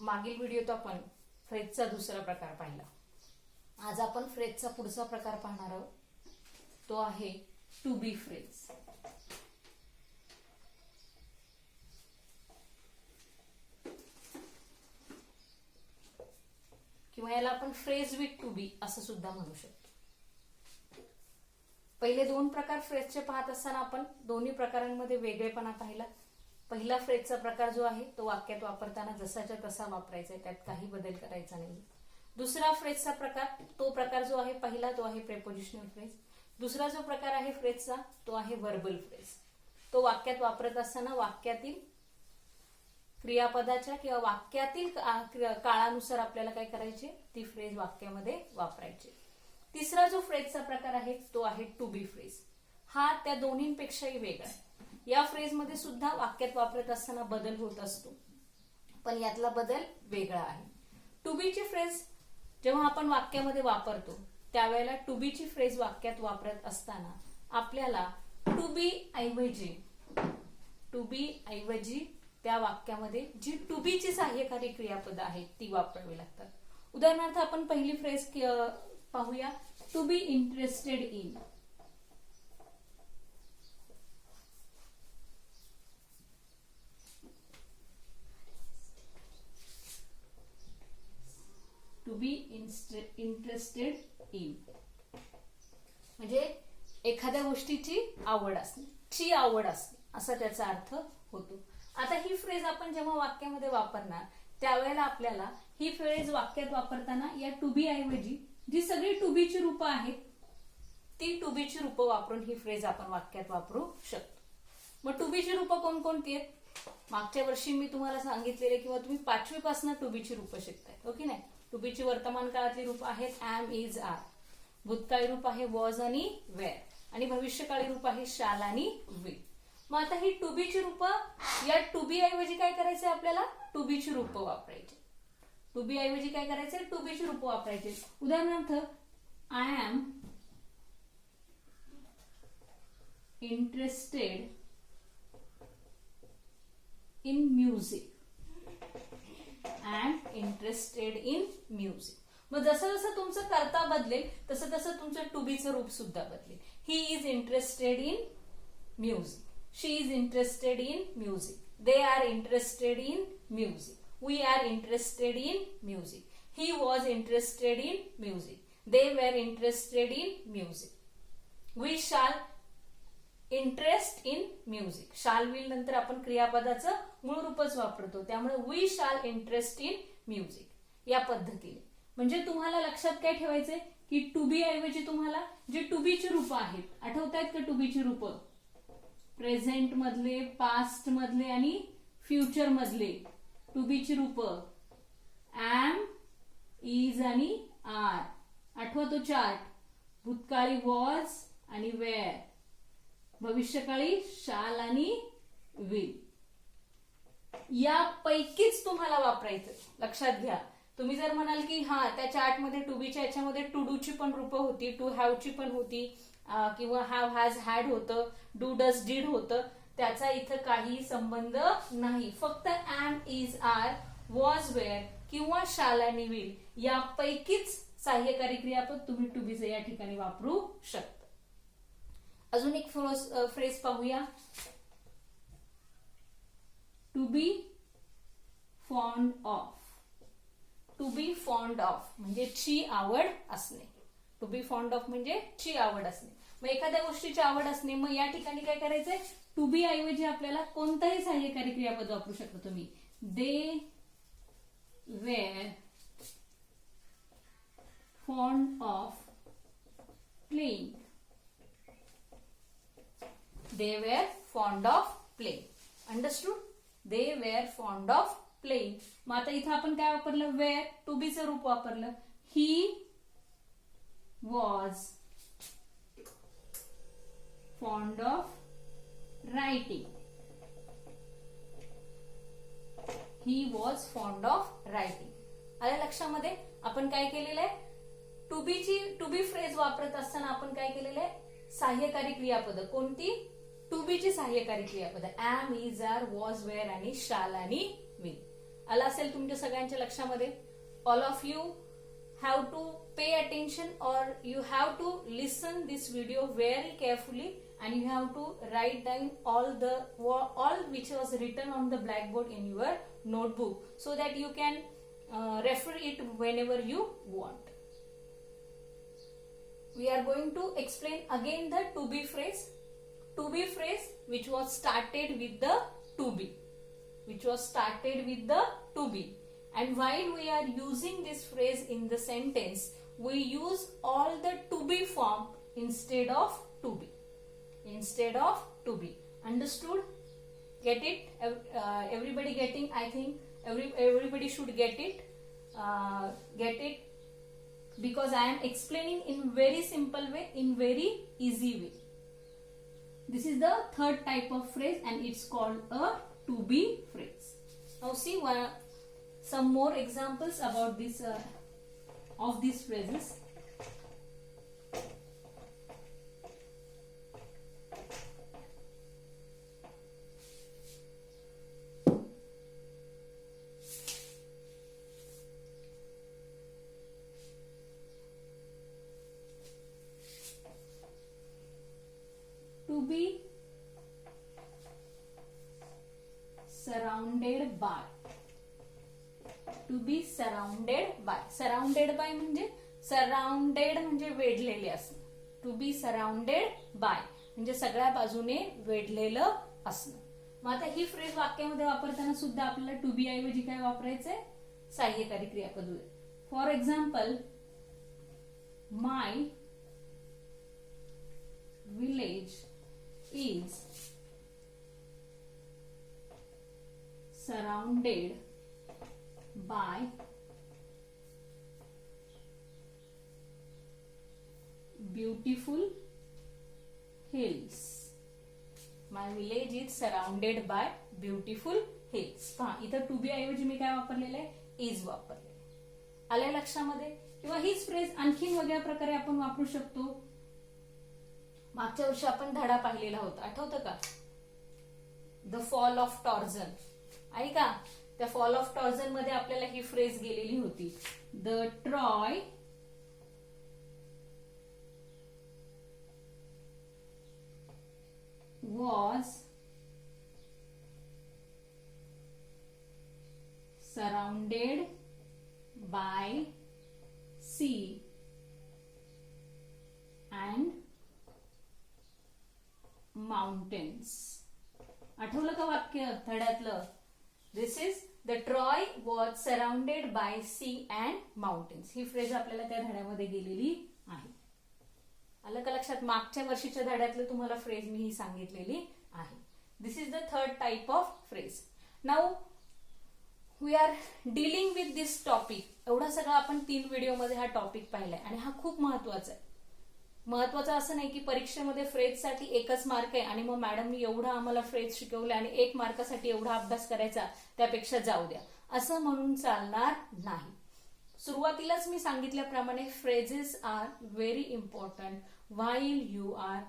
मागील व्हिडिओत आपण फ्रेजचा दुसरा प्रकार पाहिला. आज आपण फ्रेजचा पुढचा प्रकार पाहणार आहोत. तो आहे टू बी फ्रेज. किंवा याला आपण फ्रेज विथ टू बी असं सुद्धा म्हणू शकतो. पहिले दोन प्रकार फ्रेजचे पाहत असताना आपण दोन्ही प्रकारांमध्ये वेगळेपणा पाहिला. पहिला फ्रेजचा प्रकार जो आहे तो वाक्यात वापरताना जसाच्या तसा वापरायचा आहे, त्यात काही बदल करायचा नाही. दुसरा फ्रेजचा प्रकार, तो प्रकार जो आहे पहिला तो आहे प्रेपोजिशनल फ्रेज. दुसरा जो प्रकार आहे फ्रेजचा तो आहे व्हर्बल फ्रेज. तो वाक्यात वापरत असताना वाक्यातील क्रियापदाच्या किंवा वाक्यातील काळानुसार आपल्याला काय करायचे, ती फ्रेज वाक्यामध्ये वापरायची. तिसरा जो फ्रेजचा प्रकार आहे तो आहे टू बी फ्रेज. हा त्या दोन्हींपेक्षाही वेगळा आहे. या फ्रेजमध्ये सुद्धा वाक्यात वापरत असताना बदल होत असतो, पण यातला बदल वेगळा आहे. टू बी ची फ्रेज जेव्हा आपण वाक्यामध्ये वापरतो त्यावेळेला टू बी ची फ्रेज वाक्यात वापरत असताना आपल्याला टू बी ऐवजी त्या वाक्यामध्ये जी टू बी ची सहाय्यकारी क्रियापद आहेत ती वापरावी लागतात. उदाहरणार्थ आपण पहिली फ्रेज पाहूया, to be interested in. To be interested in म्हणजे एखाद्या गोष्टीची आवड असणे असा त्याचा अर्थ होतो. आता ही फ्रेज आपण जेव्हा वाक्यामध्ये वापरणार त्यावेळेला आपल्याला ही फ्रेज वाक्यात वापरताना या टू बी ऐवजी जी सगळी टू बी ची रूपं आहेत ती टू बी ची रूपं वापरून ही फ्रेज आपण वाक्यात वापरू शकतो. मग टू बी ची रूपं कोणकोणती आहेत? मागच्या वर्षी मी तुम्हाला सांगितलेले किंवा तुम्ही 5वी पासून टू बी ची रूपं शिकताय, हो की नाही? टू बी ची वर्तमान काळातली रूप आहेत एम, इज, आर. भूतकाळी रूप आहे वॉज आणि वेअर. आणि भविष्यकाळी रूप आहे शाल आणि विल. मग आता ही टू बी ची रूप या टू बी ऐवजी काय करायचंय आपल्याला? टू बी ची रूप वापरायची. टू बी ऐवजी काय करायचंय? टू बी ची रूप वापरायची. उदाहरणार्थ I am interested in music. I am interested in music. मग जसं जसं तुमचं कर्ता बदलेल तसं तसं तुमचं टू बीचं रूप सुद्धा बदलेल. He is interested in music. She is interested in music. They are interested in music. We are interested in music. He was interested in music. They were interested in music. We shall interest in music. Shall will नंतर आपण क्रियापदाचं मूळ रूपच वापरतो, त्यामुळे we shall interest in music या पद्धतीने. म्हणजे तुम्हाला लक्षात काय ठेवायचंय की टू बी ऐवजी तुम्हाला जे टू बी ची रूपं आहेत, आठवतायत का टू बी ची रूपं? प्रेझेंट मधले, पास्ट मधले आणि फ्युचर मधले टू बी ची रूपं एम, इज आणि आर. आठवा तो चार्ट. भूतकाळी वॉज आणि वेअर. भविष्यकाळी शाल आणि विल. यापैकीच तुम्हाला वापरायचं. लक्षात घ्या, तुम्ही जर म्हणाल की हा त्या चार्टमध्ये टू बीच्या याच्यामध्ये टू डू ची पण रूपं होती, टू हॅव ची पण होती, किंवा हॅव, हॅज, हॅड होतं, डू, डज, डिड होतं, त्याचा इथं काही संबंध नाही. फक्त am, is, are, was, were किंवा शाल आणि विल यापैकीच सहाय्यकारी क्रियापद तुम्ही टू बीचं या ठिकाणी वापरू शकता. अजून एक फ्रेज पाहूया, to be fond of. To be fond of म्हणजे ची आवड असणे. टू बी फॉन्ड ऑफ म्हणजे ची आवड असणे. मग एखाद्या गोष्टीची आवड असणे. मग या ठिकाणी काय करायचंय? टू बी ऐवजी आपल्याला कोणताही सहाय्यकारी क्रियापद वापरू शकता तुम्ही. They were fond of playing. They were fond of playing. Understood? They were fond of playing. मग आता इथं आपण काय वापरलं? वेअर. टू बी चं रूप वापरलं. He was fond of writing. He was fond of writing. आल्या लक्षामध्ये? आपण काय केलेलं आहे? टू बी फ्रेज वापरत असताना आपण काय केलेलं आहे? सहाय्यकारी क्रियापद. कोणती? टू बी ची सहाय्यकारी क्रियापद am, is, are, was, were आणि शाल आणि विल. आला असेल तुमच्या सगळ्यांच्या लक्षामध्ये. All of you have to pay attention or you have to listen this video very carefully and you have to write down all which was written on the blackboard in your notebook so that you can refer it whenever you want. We are going to explain again the to be phrase. To be phrase which was started with the to be. Which was started with the to be. And while we are using this phrase in the sentence, we use all the to be form instead of to be. Instead of to be. Understood? Get it? Everybody getting? I think everybody should get it. Get it? Because I am explaining in very simple way, in very easy way. This is the third type of phrase and it's called a to be phrase. Now see some more examples about this of these phrases. To be surrounded by. To be surrounded by. Surrounded by म्हणजे surrounded म्हणजे वेढलेले असणं. To be surrounded by म्हणजे सगळ्या बाजूने वेढलेलं असणं. मग आता ही फ्रेज वाक्यामध्ये वापरताना सुद्धा आपल्याला टू बी ऐवजी काय वापरायचंय? सहाय्यकारी क्रियापद. For example, my village is surrounded by beautiful hills. My village is surrounded by beautiful hills. पहा इथं टू बी ऐवजी मी काय वापरलेलं आहे? इज वापरलेलं आहे. आल्या लक्षामध्ये? किंवा हीच फ्रेज आणखीन वेगळ्या प्रकारे आपण वापरू शकतो. मागच्या वर्षी आपण धडा पाहिलेला होता, आठवतं का? द फॉल ऑफ टॉर्झन. ऐका, त्या फॉल ऑफ टॉर्झन मध्ये आपल्याला ही फ्रेज गेलेली होती. The Troy was surrounded by sea and mountains. आठवलं का वाक्य धड्यातलं? This is the Troy was surrounded by sea and mountains. He phrase आपल्याला त्या धड्यामध्ये गेलेली आहे. आलं का लक्षात? मागच्या वर्षीच्या धड्यातलं तुम्हाला फ्रेज मी ही सांगितलेली आहे. This is the third type of phrase. Now we are dealing with this topic. एवढा सगळा आपण 3 व्हिडिओमध्ये हा टॉपिक पाहिलाय आणि हा खूप महत्वाचा आहे. महत्वाचं असं नाही की परीक्षेमध्ये फ्रेजसाठी 1च मार्क आहे आणि मग मॅडमनी एवढं आम्हाला फ्रेज शिकवलं आणि 1 मार्कासाठी एवढा अभ्यास करायचा, त्यापेक्षा जाऊ द्या, असं म्हणून चालणार नाही. सुरुवातीलाच मी सांगितल्याप्रमाणे phrases are very important while you are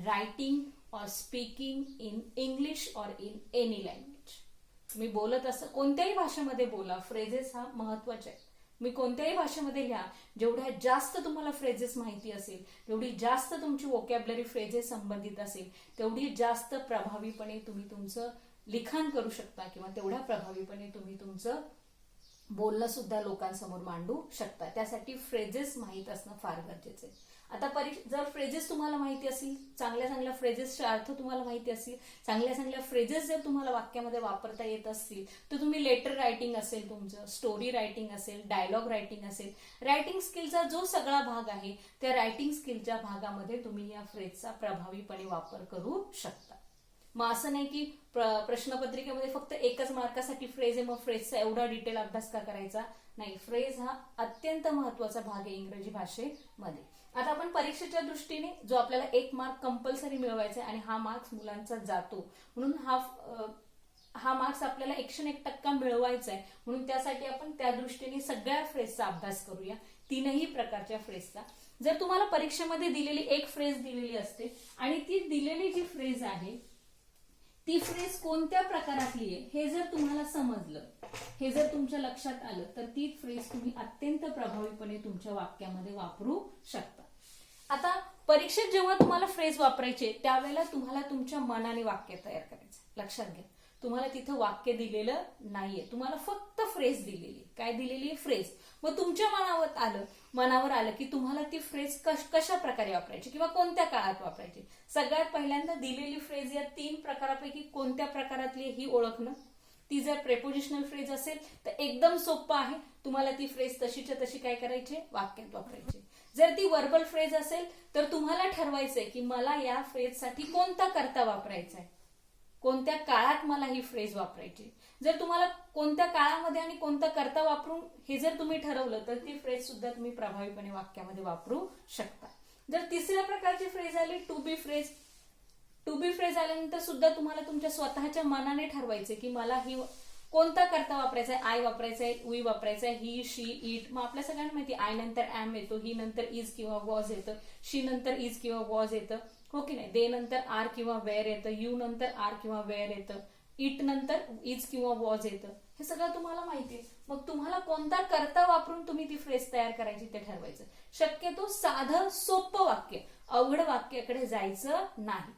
writing or speaking in English or in any language. मी बोलत असं कोणत्याही भाषेमध्ये बोला, फ्रेजेस हा महत्वाचे आहे. मी कोणत्याही भाषेमध्ये लिहा, जेवढ्या जास्त तुम्हाला फ्रेजेस माहिती असेल, जेवढी जास्त तुमची वोकॅब्युलरी फ्रेजेस संबंधित असेल, तेवढी जास्त प्रभावीपणे तुम्ही तुमचं लिखाण करू शकता किंवा तेवढ्या प्रभावीपणे तुम्ही तुमचं बोलणं सुद्धा लोकांसमोर मांडू शकता. त्यासाठी फ्रेजेस माहीत असणं फार गरजेचं आहे. आता जर फ्रेजेस तुम्हाला माहिती असतील, चांगल्या चांगल्या फ्रेजेसचे अर्थ तुम्हाला माहिती असतील, चांगल्या चांगल्या फ्रेजेस जर तुम्हाला वाक्यामध्ये वापरता येत असतील, तर तुम्ही लेटर रायटिंग असेल, तुमचं स्टोरी रायटिंग असेल, डायलॉग रायटिंग असेल, रायटिंग स्किलचा जो सगळा भाग आहे त्या रायटिंग स्किलच्या भागामध्ये तुम्ही या फ्रेजचा प्रभावीपणे वापर करू शकता. मग असं नाही की प्रश्नपत्रिकेमध्ये फक्त 1च मार्कासाठी फ्रेज आहे, मग फ्रेजचा एवढा डिटेल अभ्यास का करायचा नाही. फ्रेज हा अत्यंत महत्वाचा भाग आहे इंग्रजी भाषेमध्ये. आता आपण परीक्षेच्या दृष्टीने जो आपल्याला 1 मार्क कंपल्सरी मिळवायचा आहे आणि हा मार्क्स मुलांचा जातो, म्हणून हा मार्क्स आपल्याला 101% मिळवायचा आहे, म्हणून त्यासाठी आपण त्या दृष्टीने सगळ्या फ्रेजचा अभ्यास करूया, 3ही प्रकारच्या फ्रेजचा. जर तुम्हाला परीक्षेमध्ये दिलेली एक फ्रेज दिलेली असते आणि ती दिलेली जी फ्रेज आहे ती फ्रेज कोणत्या प्रकारातली आहे हे जर तुम्हाला समजलं, हे जर तुमच्या लक्षात आलं तर ती फ्रेज तुम्ही अत्यंत प्रभावीपणे तुमच्या वाक्यामध्ये वापरू शकता. आता परीक्षेत जेव्हा तुम्हाला फ्रेज वापरायचे त्यावेळेला तुम्हाला तुमच्या मनाने वाक्य तयार करायचं. लक्षात घ्या, तुम्हाला तिथं वाक्य दिलेलं नाहीये, तुम्हाला फक्त फ्रेज दिलेली. काय दिलेली? फ्रेज. मग तुमच्या मनावर आलं की तुम्हाला ती फ्रेज कशा प्रकारे वापरायची किंवा कोणत्या काळात वापरायची. सगळ्यात पहिल्यांदा दिलेली फ्रेज या 3 प्रकारापैकी कोणत्या प्रकारातली ही ओळखणं. ती जर प्रेपोजिशनल फ्रेज असेल तर एकदम सोपं आहे, तुम्हाला ती फ्रेज तशीच्या तशी काय करायची? वाक्यात वापरायची. जर ती वर्बल फ्रेज असेल तर तुम्हाला ठरवायचंय की मला या फ्रेजसाठी कोणता कर्ता वापरायचा आहे, कोणत्या काळात मला ही फ्रेज वापरायची. जर तुम्हाला कोणत्या काळामध्ये आणि कोणता कर्ता वापरून हे जर तुम्ही ठरवलं तर ती फ्रेज सुद्धा तुम्ही प्रभावीपणे वाक्यामध्ये वापरू शकता. जर तिसऱ्या प्रकारची फ्रेज आली to be phrase. To be phrase आल्यानंतर सुद्धा तुम्हाला तुमच्या स्वतःच्या मनाने ठरवायचे की मला ही कोणता कर्ता वापरायचा आहे. आय वापरायचा आहे, वी वापरायचा आहे, ही, शी, इट. मग आपल्या सगळ्यांना माहिती आय नंतर ऍम येतो, ही नंतर इज किंवा वॉज येतं, शी नंतर इज किंवा वॉज येतं, हो की नाही. दे नंतर आर किंवा वेअर येतं, यू नंतर आर किंवा वेअर येतं, इट नंतर इज किंवा वॉज येतं. हे सगळं तुम्हाला माहिती आहे. मग तुम्हाला कोणता कर्ता वापरून तुम्ही ती फ्रेज तयार करायची ते ठरवायचं. शक्यतो साधं सोपं वाक्य, अवघड वाक्याकडे जायचं नाही.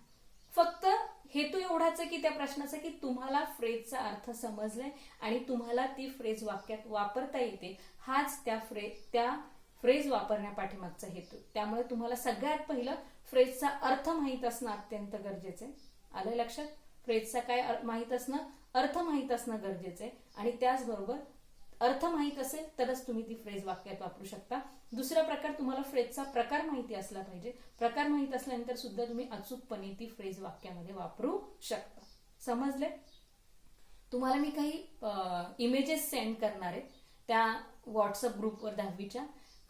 फक्त हेतू एवढाच आहे की त्या प्रश्नाचा की तुम्हाला फ्रेजचा अर्थ समजलाय आणि तुम्हाला ती फ्रेज वाक्यात वापरता येते, हाच त्या फ्रेज वापरण्यापाठीमागचा हेतू. त्यामुळे तुम्हाला सगळ्यात पहिलं फ्रेजचा अर्थ माहीत असणं अत्यंत गरजेचं आहे. आलं लक्षात? फ्रेजचा काय माहीत असणं, अर्थ माहीत असणं गरजेचं आहे. आणि त्याचबरोबर अर्थ माहीत असेल तरच तुम्ही ती फ्रेज वाक्यात वापरू शकता. दुसरा प्रकार, तुम्हाला फ्रेजचा प्रकार माहिती असला पाहिजे. प्रकार माहीत असल्यानंतर सुद्धा तुम्ही अचूकपणे ती फ्रेज वाक्यामध्ये वापरू शकता. समजले? तुम्हाला मी काही इमेजेस सेंड करणार आहे त्या व्हॉट्सअप ग्रुपवर 10वीच्या.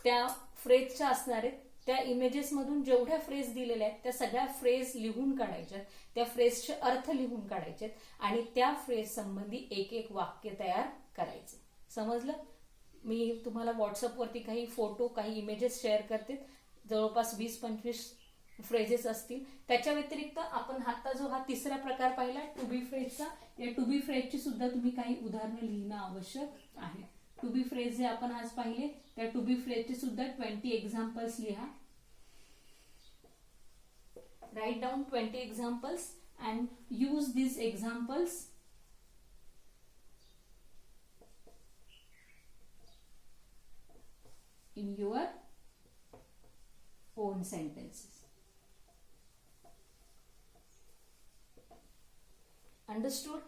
त्या फ्रेजच्या असणार आहेत. त्या इमेजेस मधून जेवढ्या फ्रेज दिलेल्या आहेत त्या सगळ्या फ्रेज लिहून काढायच्या, त्या फ्रेजचे अर्थ लिहून काढायचे आणि त्या फ्रेज संबंधी एक एक वाक्य तयार करायचे. समजलं? मी तुम्हाला व्हॉट्सअपवरती काही फोटो, काही इमेजेस शेअर करते. जवळपास 20-25 फ्रेजेस असतील. त्याच्या व्यतिरिक्त आपण हा तिसरा प्रकार पाहिला टू बी फ्रेजचा. या टू बी फ्रेजची सुद्धा तुम्ही काही उदाहरणं लिहिणं आवश्यक आहे. टू बी फ्रेज जे आपण आज पाहिले त्या टू बी फ्रेजचे सुद्धा 20 एक्झाम्पल्स लिहा. Write down 20 examples and use these examples in your own sentences. Understood?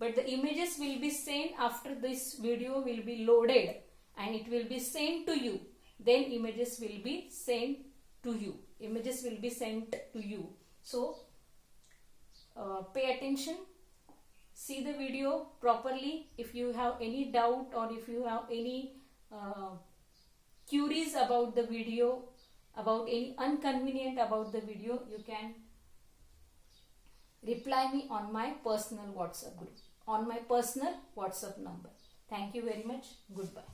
But the images will be sent after this video will be loaded and it will be sent to you. Then images will be sent to you. Images will be sent to you. So pay attention. See the video properly. If you have any doubt or if you have any queries about the video, about any inconvenient about the video, you can reply me on my personal WhatsApp group, on my personal WhatsApp number. Thank you very much. Goodbye.